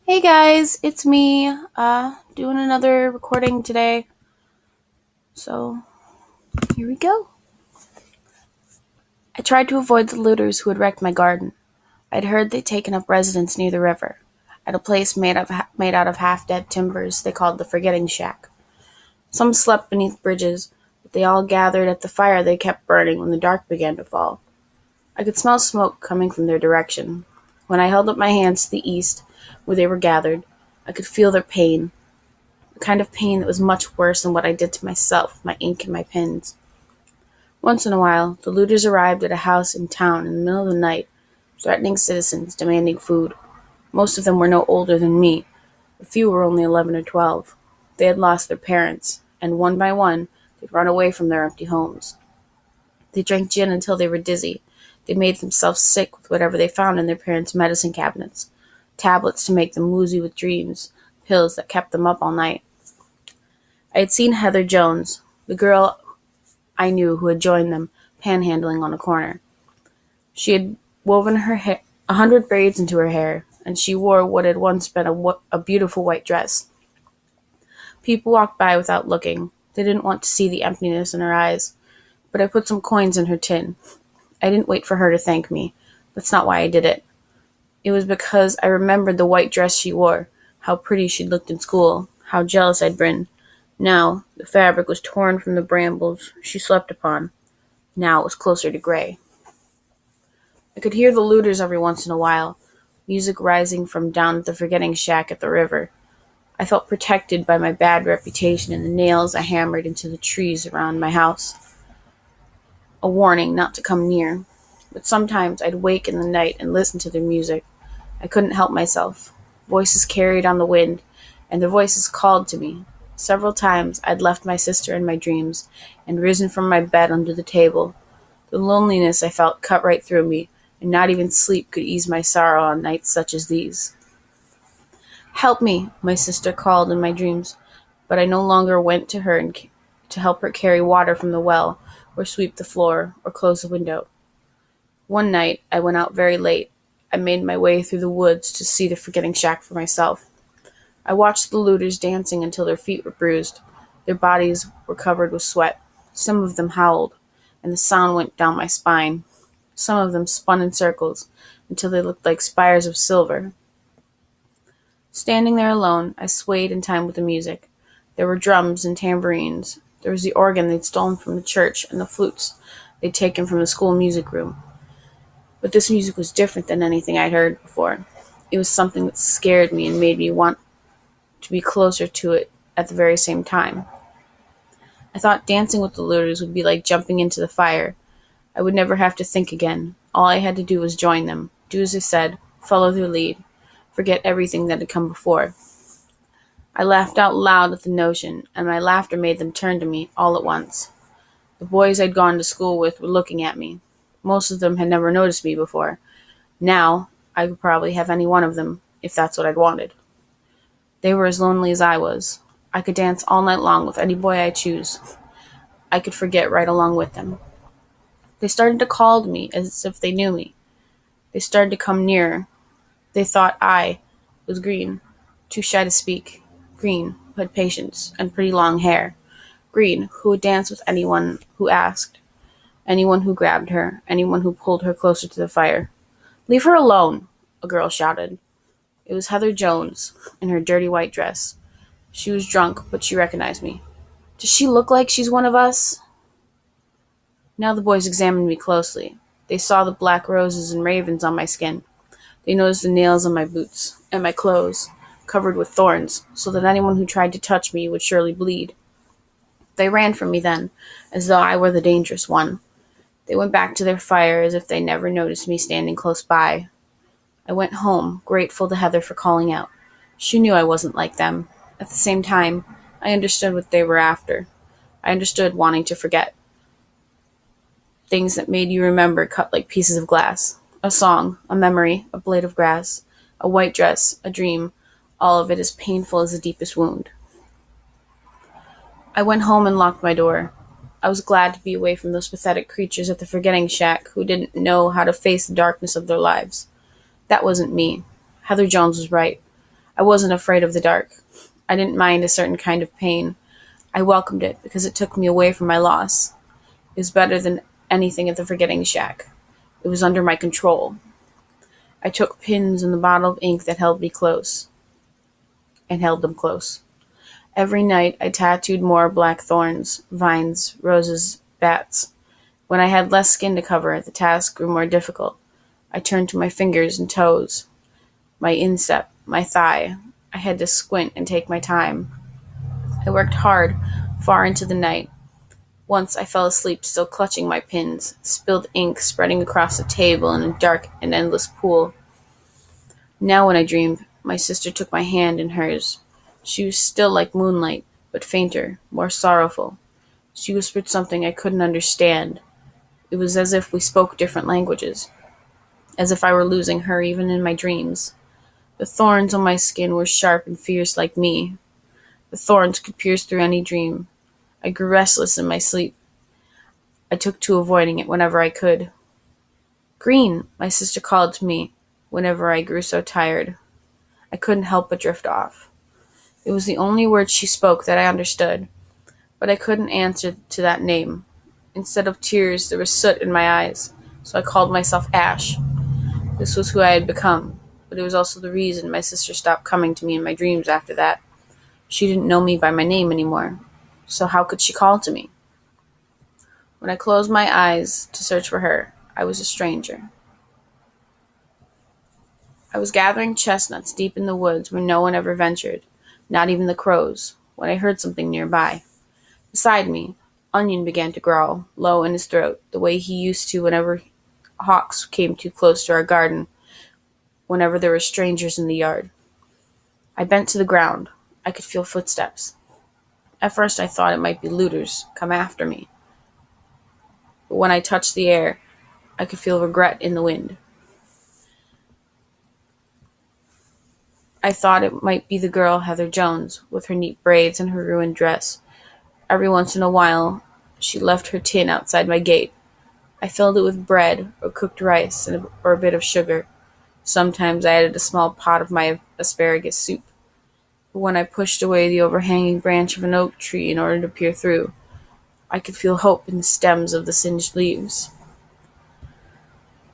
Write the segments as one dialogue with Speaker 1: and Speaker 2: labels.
Speaker 1: Hey guys, it's me, doing another recording today. So, here we go. I tried to avoid the looters who had wrecked my garden. I'd heard they'd taken up residence near the river, at a place made out of half-dead timbers they called the Forgetting Shack. Some slept beneath bridges, but they all gathered at the fire they kept burning when the dark began to fall. I could smell smoke coming from their direction. When I held up my hands to the east, where they were gathered, I could feel their pain, a kind of pain that was much worse than what I did to myself with my ink and my pens. Once in a while, the looters arrived at a house in town in the middle of the night, threatening citizens, demanding food. Most of them were no older than me. A few were only 11 or 12. They had lost their parents, and one by one, they'd run away from their empty homes. They drank gin until they were dizzy. They made themselves sick with whatever they found in their parents' medicine cabinets. Tablets to make them woozy with dreams, pills that kept them up all night. I had seen Heather Jones, the girl I knew who had joined them, panhandling on a corner. She had woven 100 braids into her hair, and she wore what had once been a beautiful white dress. People walked by without looking. They didn't want to see the emptiness in her eyes, but I put some coins in her tin. I didn't wait for her to thank me. That's not why I did it. It was because I remembered the white dress she wore, how pretty she'd looked in school, how jealous I'd been. Now, the fabric was torn from the brambles she slept upon. Now it was closer to gray. I could hear the looters every once in a while, music rising from down at the Forgetting Shack at the river. I felt protected by my bad reputation and the nails I hammered into the trees around my house. A warning not to come near. But sometimes I'd wake in the night and listen to their music. I couldn't help myself. Voices carried on the wind, and their voices called to me. Several times I'd left my sister in my dreams and risen from my bed under the table. The loneliness I felt cut right through me, and not even sleep could ease my sorrow on nights such as these. "Help me," my sister called in my dreams, but I no longer went to her to help her carry water from the well, or sweep the floor, or close the window. One night I went out very late. I made my way through the woods to see the Forgetting Shack for myself. I watched the looters dancing until their feet were bruised. Their bodies were covered with sweat. Some of them howled, and the sound went down my spine. Some of them spun in circles until they looked like spires of silver. Standing there alone, I swayed in time with the music. There were drums and tambourines. There was the organ they'd stolen from the church and the flutes they'd taken from the school music room. But this music was different than anything I'd heard before. It was something that scared me and made me want to be closer to it at the very same time. I thought dancing with the looters would be like jumping into the fire. I would never have to think again. All I had to do was join them, do as they said, follow their lead, forget everything that had come before. I laughed out loud at the notion, and my laughter made them turn to me all at once. The boys I'd gone to school with were looking at me. Most of them had never noticed me before. Now, I could probably have any one of them, if that's what I'd wanted. They were as lonely as I was. I could dance all night long with any boy I choose. I could forget right along with them. They started to call to me as if they knew me. They started to come nearer. They thought I was Green, too shy to speak. Green, who had patience and pretty long hair. Green, who would dance with anyone who asked. Anyone who grabbed her. Anyone who pulled her closer to the fire. "Leave her alone," a girl shouted. It was Heather Jones, in her dirty white dress. She was drunk, but she recognized me. "Does she look like she's one of us?" Now the boys examined me closely. They saw the black roses and ravens on my skin. They noticed the nails on my boots, and my clothes, covered with thorns, so that anyone who tried to touch me would surely bleed. They ran from me then, as though I were the dangerous one. They went back to their fire as if they never noticed me standing close by. I went home, grateful to Heather for calling out. She knew I wasn't like them. At the same time, I understood what they were after. I understood wanting to forget. Things that made you remember cut like pieces of glass. A song, a memory, a blade of grass, a white dress, a dream, all of it as painful as the deepest wound. I went home and locked my door. I was glad to be away from those pathetic creatures at the Forgetting Shack who didn't know how to face the darkness of their lives. That wasn't me. Heather Jones was right. I wasn't afraid of the dark. I didn't mind a certain kind of pain. I welcomed it because it took me away from my loss. It was better than anything at the Forgetting Shack. It was under my control. I took pins in the bottle of ink that held me close, and held them close. Every night I tattooed more black thorns, vines, roses, bats. When I had less skin to cover, the task grew more difficult. I turned to my fingers and toes, my instep, my thigh. I had to squint and take my time. I worked hard, far into the night. Once I fell asleep still clutching my pins, spilled ink spreading across the table in a dark and endless pool. Now when I dreamed, my sister took my hand in hers. She was still like moonlight, but fainter, more sorrowful. She whispered something I couldn't understand. It was as if we spoke different languages, as if I were losing her even in my dreams. The thorns on my skin were sharp and fierce like me. The thorns could pierce through any dream. I grew restless in my sleep. I took to avoiding it whenever I could. "Green," my sister called to me whenever I grew so tired. I couldn't help but drift off. It was the only word she spoke that I understood, but I couldn't answer to that name. Instead of tears, there was soot in my eyes, so I called myself Ash. This was who I had become, but it was also the reason my sister stopped coming to me in my dreams after that. She didn't know me by my name anymore, so how could she call to me? When I closed my eyes to search for her, I was a stranger. I was gathering chestnuts deep in the woods where no one ever ventured, not even the crows, when I heard something nearby. Beside me, Onion began to growl, low in his throat, the way he used to whenever hawks came too close to our garden, whenever there were strangers in the yard. I bent to the ground. I could feel footsteps. At first I thought it might be looters, come after me. But when I touched the air, I could feel regret in the wind. I thought it might be the girl Heather Jones, with her neat braids and her ruined dress. Every once in a while, she left her tin outside my gate. I filled it with bread or cooked rice or a bit of sugar. Sometimes I added a small pot of my asparagus soup. But when I pushed away the overhanging branch of an oak tree in order to peer through, I could feel hope in the stems of the singed leaves.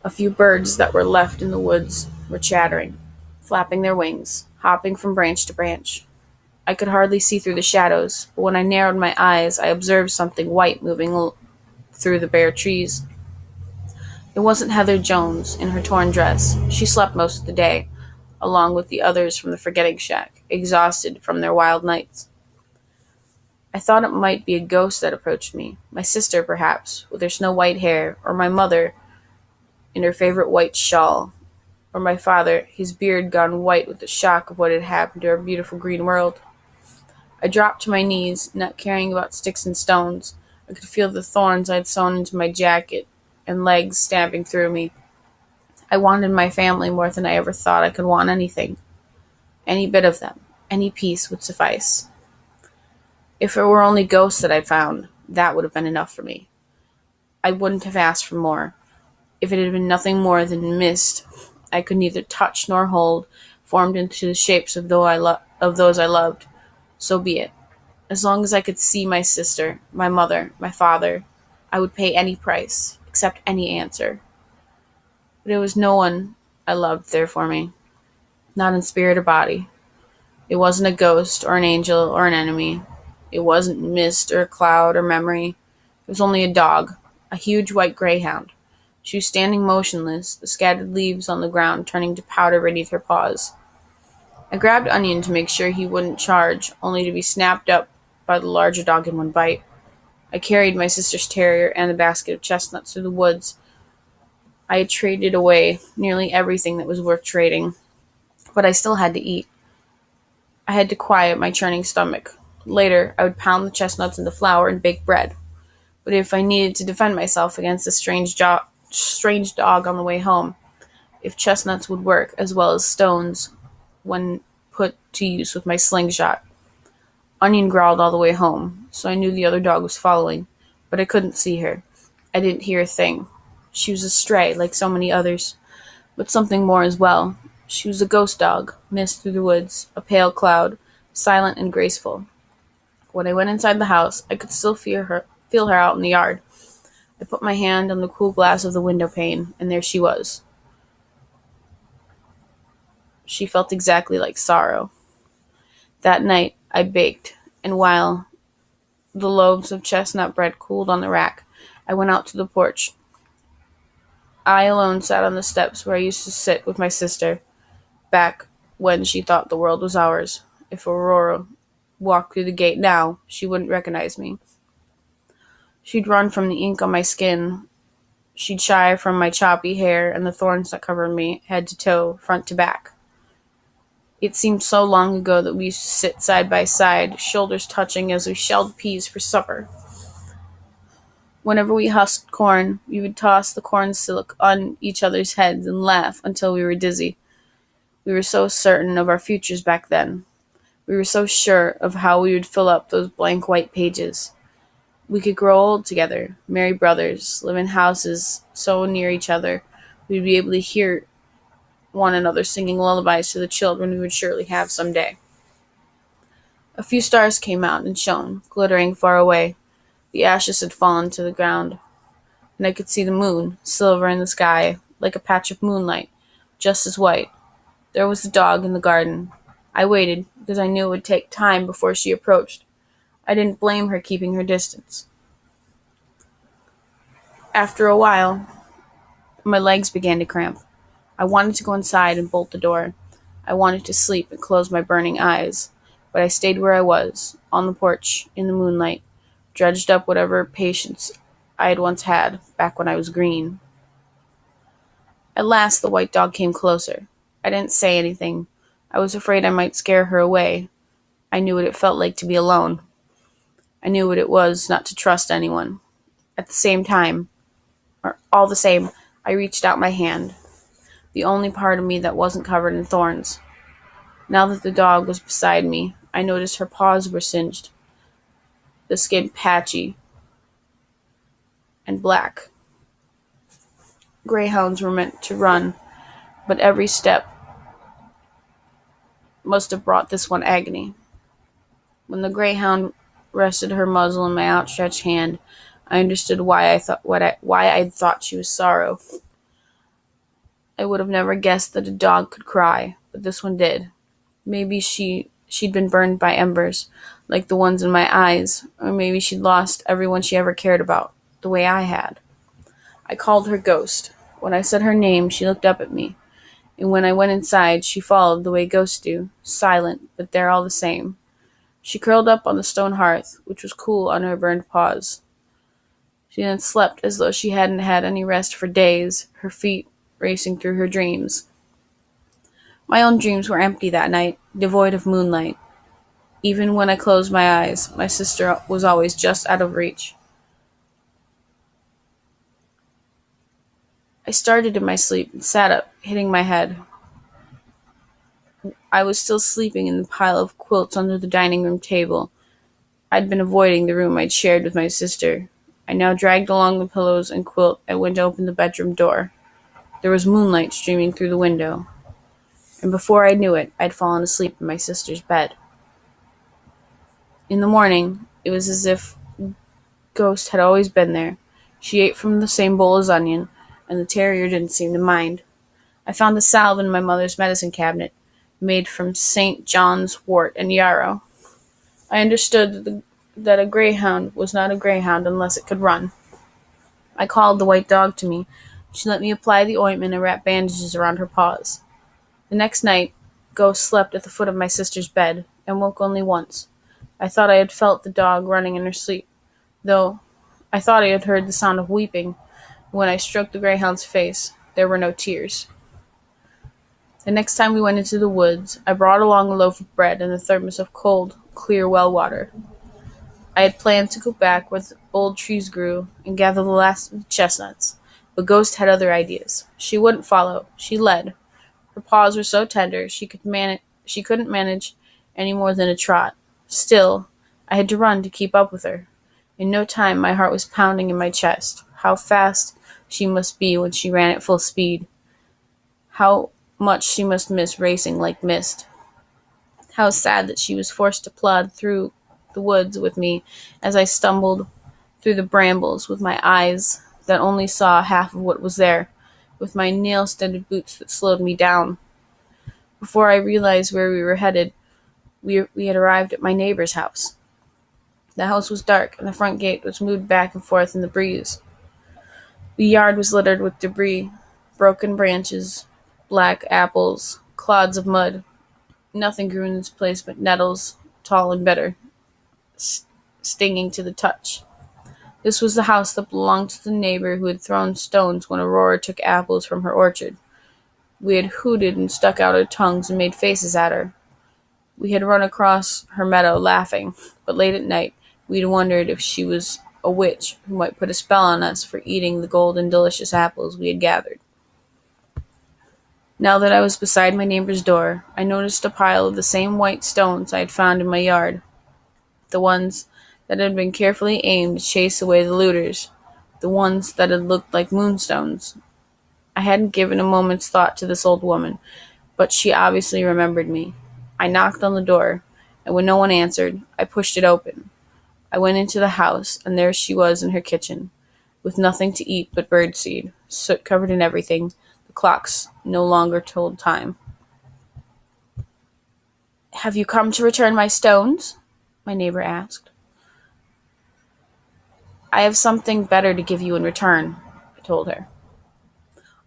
Speaker 1: A few birds that were left in the woods were chattering, flapping their wings, hopping from branch to branch. I could hardly see through the shadows, but when I narrowed my eyes, I observed something white moving through the bare trees. It wasn't Heather Jones in her torn dress. She slept most of the day, along with the others from the Forgetting Shack, exhausted from their wild nights. I thought it might be a ghost that approached me, my sister perhaps, with her snow-white hair, or my mother in her favorite white shawl, or my father, his beard gone white with the shock of what had happened to our beautiful green world. I dropped to my knees, not caring about sticks and stones. I could feel the thorns I had sewn into my jacket and legs stamping through me. I wanted my family more than I ever thought I could want anything. Any bit of them, any piece would suffice. If it were only ghosts that I'd found, that would have been enough for me. I wouldn't have asked for more. If it had been nothing more than mist I could neither touch nor hold, formed into the shapes of those I loved, so be it. As long as I could see my sister, my mother, my father, I would pay any price, accept any answer. But it was no one I loved there for me, not in spirit or body. It wasn't a ghost or an angel or an enemy. It wasn't mist or a cloud or memory. It was only a dog, a huge white greyhound. She was standing motionless, the scattered leaves on the ground turning to powder beneath her paws. I grabbed Onion to make sure he wouldn't charge, only to be snapped up by the larger dog in one bite. I carried my sister's terrier and the basket of chestnuts through the woods. I had traded away nearly everything that was worth trading, but I still had to eat. I had to quiet my churning stomach. Later, I would pound the chestnuts into flour and bake bread. But if I needed to defend myself against a strange dog on the way home, if chestnuts would work as well as stones when put to use with my slingshot. Onion growled all the way home, so I knew the other dog was following, but I couldn't see her. I didn't hear a thing. She was a stray, like so many others, but something more as well. She was a ghost dog, mist through the woods, a pale cloud, silent and graceful. When I went inside the house, I could still feel her out in the yard. I put my hand on the cool glass of the window pane, and there she was. She felt exactly like sorrow. That night, I baked, and while the loaves of chestnut bread cooled on the rack, I went out to the porch. I alone sat on the steps where I used to sit with my sister, back when she thought the world was ours. If Aurora walked through the gate now, she wouldn't recognize me. She'd run from the ink on my skin. She'd shy from my choppy hair and the thorns that covered me, head to toe, front to back. It seemed so long ago that we used to sit side by side, shoulders touching as we shelled peas for supper. Whenever we husked corn, we would toss the corn silk on each other's heads and laugh until we were dizzy. We were so certain of our futures back then. We were so sure of how we would fill up those blank white pages. We could grow old together, marry brothers, live in houses so near each other we'd be able to hear one another singing lullabies to the children we would surely have someday. A few stars came out and shone, glittering far away. The ashes had fallen to the ground, and I could see the moon, silver in the sky, like a patch of moonlight, just as white. There was the dog in the garden. I waited, because I knew it would take time before she approached. I didn't blame her keeping her distance. After a while, my legs began to cramp. I wanted to go inside and bolt the door. I wanted to sleep and close my burning eyes, but I stayed where I was, on the porch, in the moonlight, dredged up whatever patience I had once had, back when I was green. At last the white dog came closer. I didn't say anything. I was afraid I might scare her away. I knew what it felt like to be alone. I knew what it was not to trust anyone. At the same time, or all the same, I reached out my hand, the only part of me that wasn't covered in thorns. Now that the dog was beside me, I noticed her paws were singed, the skin patchy and black. Greyhounds were meant to run, but every step must have brought this one agony. When the greyhound rested her muzzle in my outstretched hand, I understood why I thought she was sorrow. I would have never guessed that a dog could cry, but this one did. Maybe she'd been burned by embers, like the ones in my eyes, or maybe she'd lost everyone she ever cared about, the way I had. I called her Ghost. When I said her name, she looked up at me, and when I went inside, she followed the way ghosts do, silent, but there all the same. She curled up on the stone hearth, which was cool under her burned paws. She then slept as though she hadn't had any rest for days, her feet racing through her dreams. My own dreams were empty that night, devoid of moonlight. Even when I closed my eyes, my sister was always just out of reach. I started in my sleep and sat up, hitting my head. I was still sleeping in the pile of quilts under the dining room table. I'd been avoiding the room I'd shared with my sister. I now dragged along the pillows and quilt and went to open the bedroom door. There was moonlight streaming through the window, and before I knew it, I'd fallen asleep in my sister's bed. In the morning, it was as if Ghost had always been there. She ate from the same bowl as Onion, and the terrier didn't seem to mind. I found a salve in my mother's medicine cabinet, made from St. John's wort and yarrow. I understood that a greyhound was not a greyhound unless it could run. I called the white dog to me. She let me apply the ointment and wrap bandages around her paws. The next night, Ghost slept at the foot of my sister's bed, and woke only once. I thought I had felt the dog running in her sleep, though I thought I had heard the sound of weeping. When I stroked the greyhound's face, there were no tears. The next time we went into the woods, I brought along a loaf of bread and a thermos of cold, clear well water. I had planned to go back where the old trees grew and gather the last of the chestnuts, but Ghost had other ideas. She wouldn't follow. She led. Her paws were so tender she couldn't manage any more than a trot. Still, I had to run to keep up with her. In no time my heart was pounding in my chest. How fast she must be when she ran at full speed. How much she must miss racing like mist. How sad that she was forced to plod through the woods with me as I stumbled through the brambles with my eyes that only saw half of what was there, with my nail-studded boots that slowed me down. Before I realized where we were headed, we had arrived at my neighbor's house. The house was dark, and the front gate was moved back and forth in the breeze. The yard was littered with debris, broken branches, black apples, clods of mud. Nothing grew in its place but nettles, tall and bitter, stinging to the touch. This was the house that belonged to the neighbor who had thrown stones when Aurora took apples from her orchard. We had hooted and stuck out our tongues and made faces at her. We had run across her meadow laughing, but late at night we'd wondered if she was a witch who might put a spell on us for eating the golden delicious apples we had gathered. Now that I was beside my neighbor's door, I noticed a pile of the same white stones I had found in my yard, the ones that had been carefully aimed to chase away the looters, the ones that had looked like moonstones. I hadn't given a moment's thought to this old woman, but she obviously remembered me. I knocked on the door, and when no one answered, I pushed it open. I went into the house, and there she was in her kitchen, with nothing to eat but birdseed, soot covered in everything. The clocks no longer told time. "Have you come to return my stones?" my neighbor asked. "I have something better to give you in return," I told her.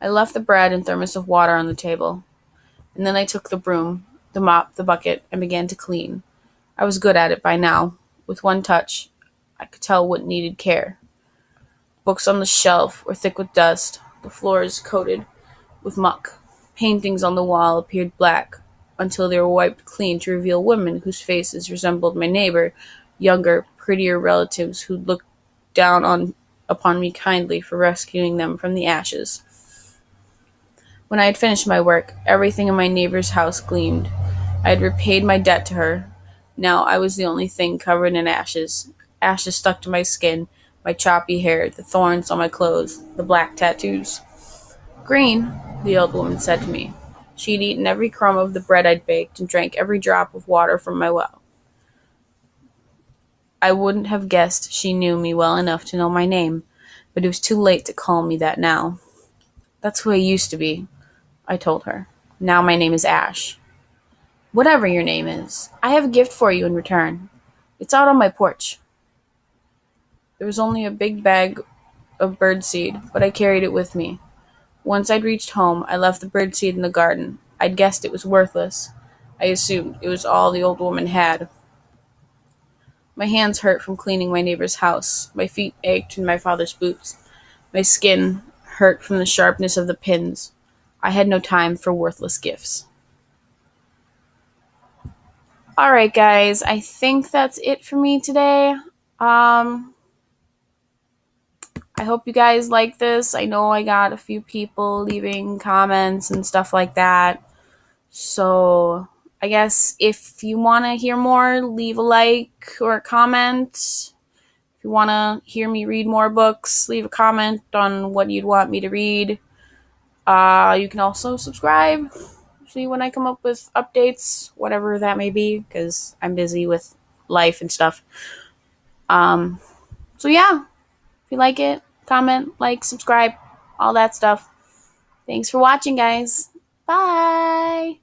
Speaker 1: I left the bread and thermos of water on the table, and then I took the broom, the mop, the bucket, and began to clean. I was good at it by now. With one touch, I could tell what needed care. Books on the shelf were thick with dust, the floors coated with muck. Paintings on the wall appeared black, until they were wiped clean to reveal women whose faces resembled my neighbor, younger, prettier relatives who looked down upon me kindly for rescuing them from the ashes. When I had finished my work, everything in my neighbor's house gleamed. I had repaid my debt to her. Now I was the only thing covered in ashes. Ashes stuck to my skin, my choppy hair, the thorns on my clothes, the black tattoos. "Green," the old woman said to me. She had eaten every crumb of the bread I'd baked and drank every drop of water from my well. I wouldn't have guessed she knew me well enough to know my name, but it was too late to call me that now. "That's who I used to be," I told her. "Now my name is Ash." "Whatever your name is, I have a gift for you in return. It's out on my porch." There was only a big bag of birdseed, but I carried it with me. Once I'd reached home, I left the birdseed in the garden. I'd guessed it was worthless. I assumed it was all the old woman had. My hands hurt from cleaning my neighbor's house. My feet ached in my father's boots. My skin hurt from the sharpness of the pins. I had no time for worthless gifts. Alright, guys, I think that's it for me today. I hope you guys like this. I know I got a few people leaving comments and stuff like that. So, I guess if you want to hear more, leave a like or a comment. If you want to hear me read more books, leave a comment on what you'd want me to read. You can also subscribe. See when I come up with updates, whatever that may be, because I'm busy with life and stuff. So yeah, if you like it, comment, like, subscribe, all that stuff. Thanks for watching, guys. Bye!